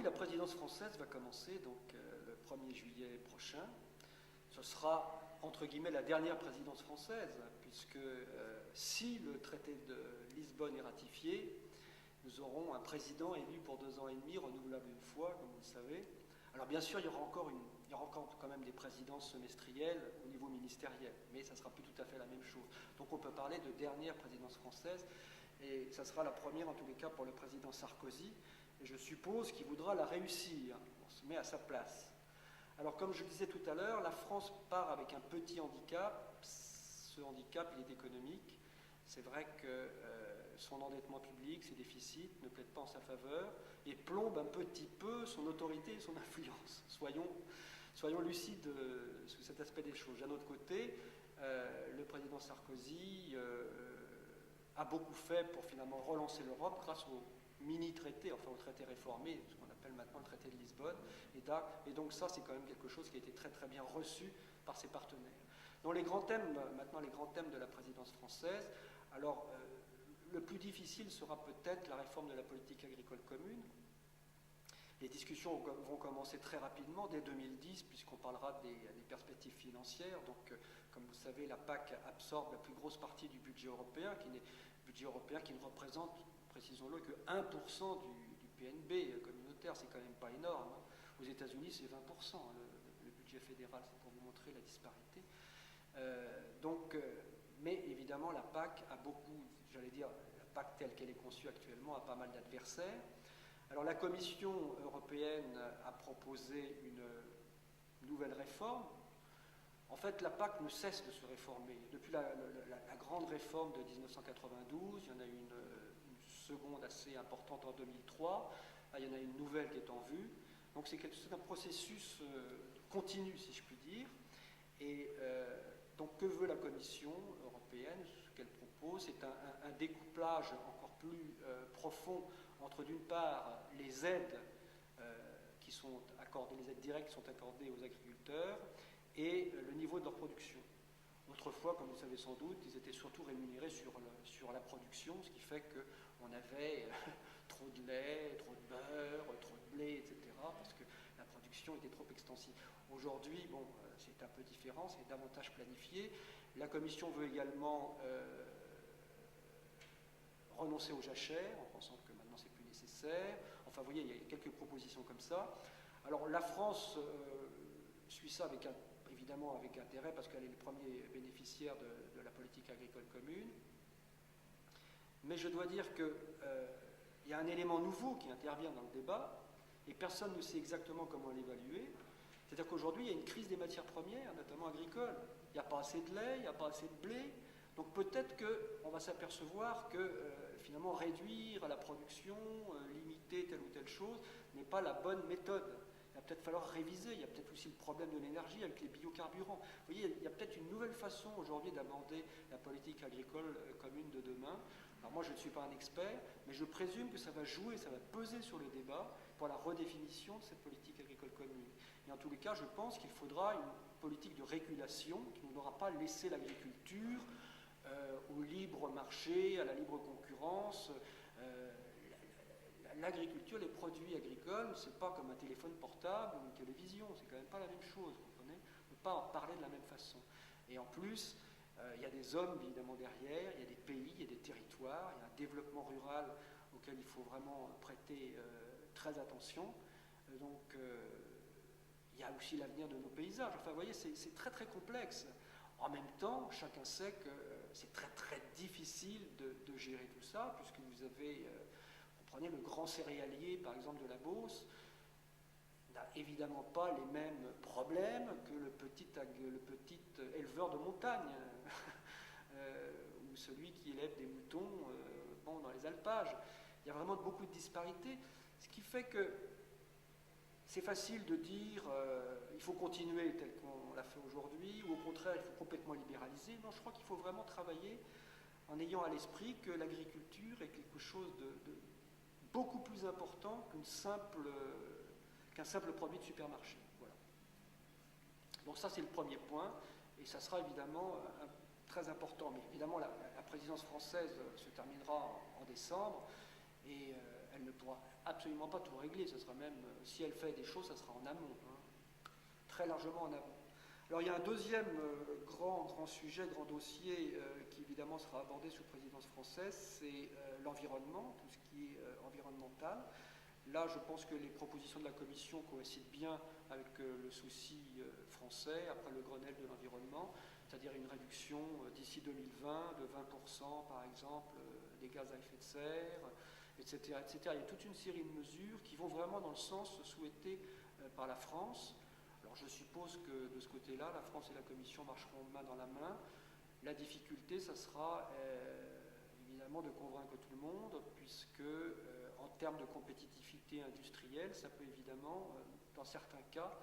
oui, la présidence française va commencer donc le 1er juillet prochain. Ce sera, entre guillemets, la dernière présidence française, puisque si le traité de Lisbonne est ratifié, nous aurons un président élu pour 2 ans et demi, renouvelable une fois, comme vous le savez. Alors bien sûr, il y aura encore quand même des présidences semestrielles au niveau ministériel, mais ça ne sera plus tout à fait la même chose. Donc on peut parler de dernière présidence française, et ça sera la première en tous les cas pour le président Sarkozy, et je suppose qu'il voudra la réussir. On se met à sa place. Alors comme je le disais tout à l'heure, la France part avec un petit handicap. Ce handicap, il est économique. C'est vrai que son endettement public, ses déficits ne plaident pas en sa faveur et plombent un petit peu son autorité et son influence. Soyons lucides sur cet aspect des choses. D'un autre côté, le président Sarkozy a beaucoup fait pour finalement relancer l'Europe grâce au mini-traité, enfin au traité réformé, ce qu'on appelle maintenant le traité de Lisbonne, et donc ça c'est quand même quelque chose qui a été très très bien reçu par ses partenaires. Donc les grands thèmes de la présidence française, alors le plus difficile sera peut-être la réforme de la politique agricole commune. Les discussions vont commencer très rapidement, dès 2010, puisqu'on parlera des perspectives financières. Donc, comme vous savez, la PAC absorbe la plus grosse partie du budget européen, qui ne représente, précisons-le, que 1% du PNB communautaire. C'est quand même pas énorme. Aux États-Unis, c'est 20%, le budget fédéral, c'est pour vous montrer la disparité. Mais évidemment, la PAC a beaucoup, la PAC telle qu'elle est conçue actuellement a pas mal d'adversaires. Alors la Commission européenne a proposé une nouvelle réforme. En fait, la PAC ne cesse de se réformer. Depuis la grande réforme de 1992, il y en a eu une seconde assez importante en 2003, là, il y en a une nouvelle qui est en vue. Donc c'est un processus continu, si je puis dire. Et donc que veut la Commission européenne? Ce qu'elle propose, c'est un découplage encore plus profond entre d'une part les aides qui sont accordées, les aides directes qui sont accordées aux agriculteurs et le niveau de leur production. Autrefois, comme vous savez sans doute, ils étaient surtout rémunérés sur la production, ce qui fait qu'on avait trop de lait, trop de beurre, trop de blé, etc., parce que la production était trop extensive. Aujourd'hui, bon, c'est un peu différent, c'est davantage planifié. La Commission veut également renoncer aux jachères, en pensant que maintenant c'est plus nécessaire. Enfin, vous voyez, il y a quelques propositions comme ça. Alors, la France suit ça évidemment avec intérêt, parce qu'elle est le premier bénéficiaire de la politique agricole commune. Mais je dois dire qu'il y a un élément nouveau qui intervient dans le débat, et personne ne sait exactement comment l'évaluer. C'est-à-dire qu'aujourd'hui, il y a une crise des matières premières, notamment agricoles. Il n'y a pas assez de lait, il n'y a pas assez de blé. Donc peut-être qu'on va s'apercevoir que finalement réduire la production, limiter telle ou telle chose, n'est pas la bonne méthode. Il va peut-être falloir réviser, il y a peut-être aussi le problème de l'énergie avec les biocarburants. Vous voyez, il y a peut-être une nouvelle façon aujourd'hui d'aborder la politique agricole commune de demain. Alors moi je ne suis pas un expert, mais je présume que ça va jouer, ça va peser sur le débat pour la redéfinition de cette politique agricole commune. Et en tous les cas, je pense qu'il faudra une politique de régulation qui n'aura pas laissé l'agriculture au libre marché, à la libre concurrence. L'agriculture, les produits agricoles, c'est pas comme un téléphone portable ou une télévision, c'est quand même pas la même chose, vous comprenez? On ne peut pas en parler de la même façon. Et en plus, il y a des hommes évidemment derrière, il y a des pays, il y a des territoires, il y a un développement rural auquel il faut vraiment prêter très attention. Donc, il y a aussi l'avenir de nos paysages. Enfin, vous voyez, c'est très très complexe. En même temps, chacun sait que c'est très très difficile de gérer tout ça, puisque vous avez, vous prenez le grand céréalier, par exemple, de la Beauce, n'a évidemment pas les mêmes problèmes que le petit éleveur de montagne, ou celui qui élève des moutons dans les alpages. Il y a vraiment beaucoup de disparités, ce qui fait que c'est facile de dire il faut continuer tel qu'on l'a fait aujourd'hui, ou au contraire il faut complètement libéraliser. Non, je crois qu'il faut vraiment travailler en ayant à l'esprit que l'agriculture est quelque chose de beaucoup plus important qu'un simple produit de supermarché. Voilà. Donc ça c'est le premier point, et ça sera évidemment très important. Mais évidemment la présidence française se terminera en décembre, et elle ne pourra absolument pas tout régler. Ce sera même, si elle fait des choses, ça sera en amont, très largement en amont. Alors il y a un deuxième grand sujet, grand dossier qui évidemment sera abordé sous présidence française, c'est l'environnement, tout ce qui est environnemental. Là, je pense que les propositions de la Commission coïncident bien avec le souci français, après le Grenelle de l'environnement, c'est-à-dire une réduction d'ici 2020 de 20% par exemple des gaz à effet de serre, etc., etc. Il y a toute une série de mesures qui vont vraiment dans le sens souhaité par la France. Alors je suppose que de ce côté-là, la France et la Commission marcheront main dans la main. La difficulté, ça sera évidemment de convaincre tout le monde, puisque en termes de compétitivité industrielle, ça peut évidemment, dans certains cas,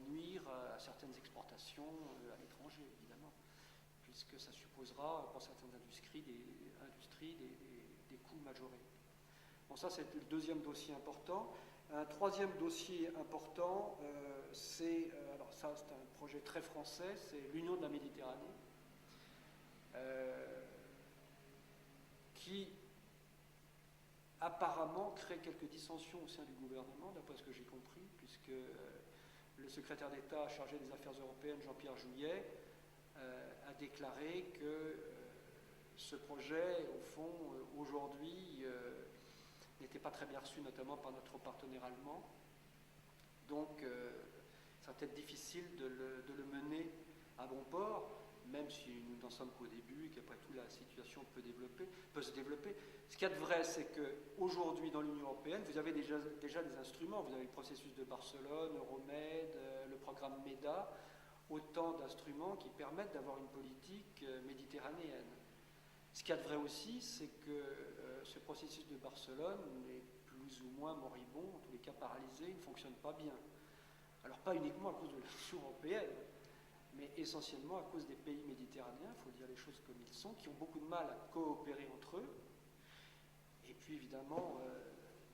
nuire à certaines exportations à l'étranger, évidemment, puisque ça supposera pour certaines industries des coûts majorés. Bon, ça c'est le deuxième dossier important. Un troisième dossier important, alors ça c'est un projet très français, c'est l'Union de la Méditerranée, qui apparemment crée quelques dissensions au sein du gouvernement, d'après ce que j'ai compris, puisque le secrétaire d'État chargé des affaires européennes, Jean-Pierre Jouyet, a déclaré que ce projet, au fond, aujourd'hui, n'était pas très bien reçu, notamment par notre partenaire allemand. Donc, ça va être difficile de le mener à bon port, même si nous n'en sommes qu'au début et qu'après tout, la situation peut se développer. Ce qu'il y a de vrai, c'est qu'aujourd'hui, dans l'Union européenne, vous avez déjà des instruments. Vous avez le processus de Barcelone, Euromed, le programme MEDA, autant d'instruments qui permettent d'avoir une politique méditerranéenne. Ce qu'il y a de vrai aussi, c'est que ce processus de Barcelone est plus ou moins moribond, en tous les cas paralysé, il ne fonctionne pas bien. Alors pas uniquement à cause de l'Union européenne, mais essentiellement à cause des pays méditerranéens, il faut dire les choses comme ils sont, qui ont beaucoup de mal à coopérer entre eux. Et puis évidemment,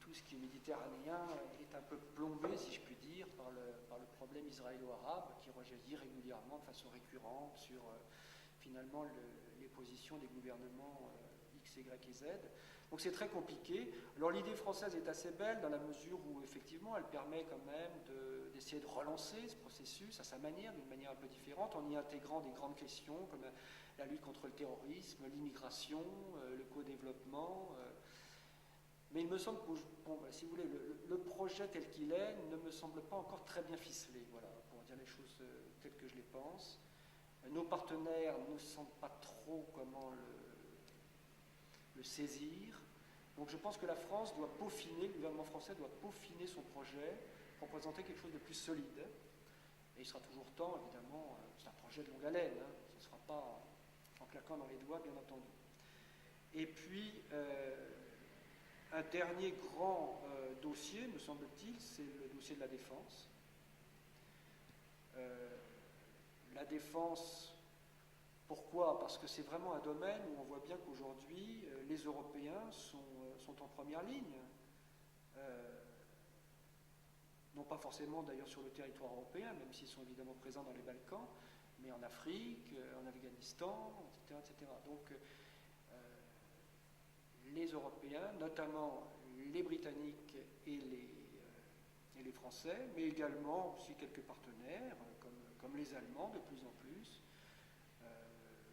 tout ce qui est méditerranéen est un peu plombé, si je puis dire, par le problème israélo-arabe, qui rejaillit régulièrement, de façon récurrente, sur finalement les positions des gouvernements X, Y et Z. Donc c'est très compliqué. Alors l'idée française est assez belle dans la mesure où effectivement elle permet quand même d'essayer de relancer ce processus à sa manière, d'une manière un peu différente, en y intégrant des grandes questions comme la lutte contre le terrorisme, l'immigration, le co-développement. Mais il me semble que, si vous voulez, le projet tel qu'il est ne me semble pas encore très bien ficelé, voilà, pour dire les choses telles que je les pense. Nos partenaires ne sentent pas trop comment le saisir. Donc je pense que la France doit peaufiner, le gouvernement français doit peaufiner son projet pour présenter quelque chose de plus solide. Et il sera toujours temps, évidemment, c'est un projet de longue haleine, ce ne sera pas en claquant dans les doigts, bien entendu. Et puis, un dernier grand dossier, me semble-t-il, c'est le dossier de la défense. La défense, pourquoi? Parce que c'est vraiment un domaine où on voit bien qu'aujourd'hui, les Européens sont en première ligne. Non pas forcément d'ailleurs sur le territoire européen, même s'ils sont évidemment présents dans les Balkans, mais en Afrique, en Afghanistan, etc. etc. Donc, les Européens, notamment les Britanniques et les Français, mais également aussi quelques partenaires, comme les Allemands de plus en plus,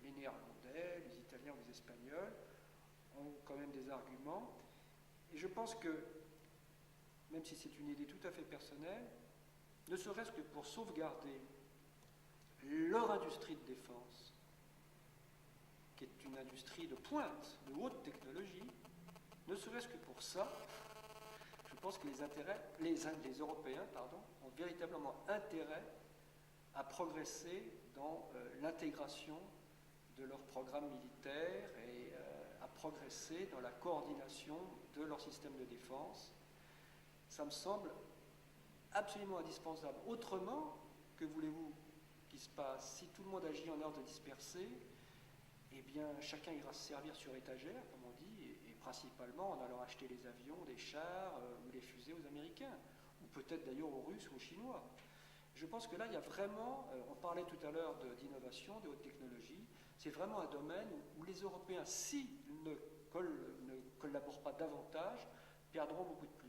les Néerlandais, les Italiens ou les Espagnols, ont quand même des arguments. Et je pense que, même si c'est une idée tout à fait personnelle, ne serait-ce que pour sauvegarder leur industrie de défense, qui est une industrie de pointe, de haute technologie, ne serait-ce que pour ça, je pense que les Européens ont véritablement intérêt à progresser dans l'intégration de leurs programmes militaires et à progresser dans la coordination de leur système de défense. Ça me semble absolument indispensable. Autrement, que voulez-vous qu'il se passe? Si tout le monde agit en ordre dispersé, eh bien, chacun ira se servir sur étagère, comme on dit, et principalement en allant acheter les avions, les chars ou les fusées aux Américains, ou peut-être d'ailleurs aux Russes ou aux Chinois. Je pense que là, il y a vraiment, on parlait tout à l'heure d'innovation, de haute technologie, c'est vraiment un domaine où les Européens, s'ils ne collaborent pas davantage, perdront beaucoup de plus.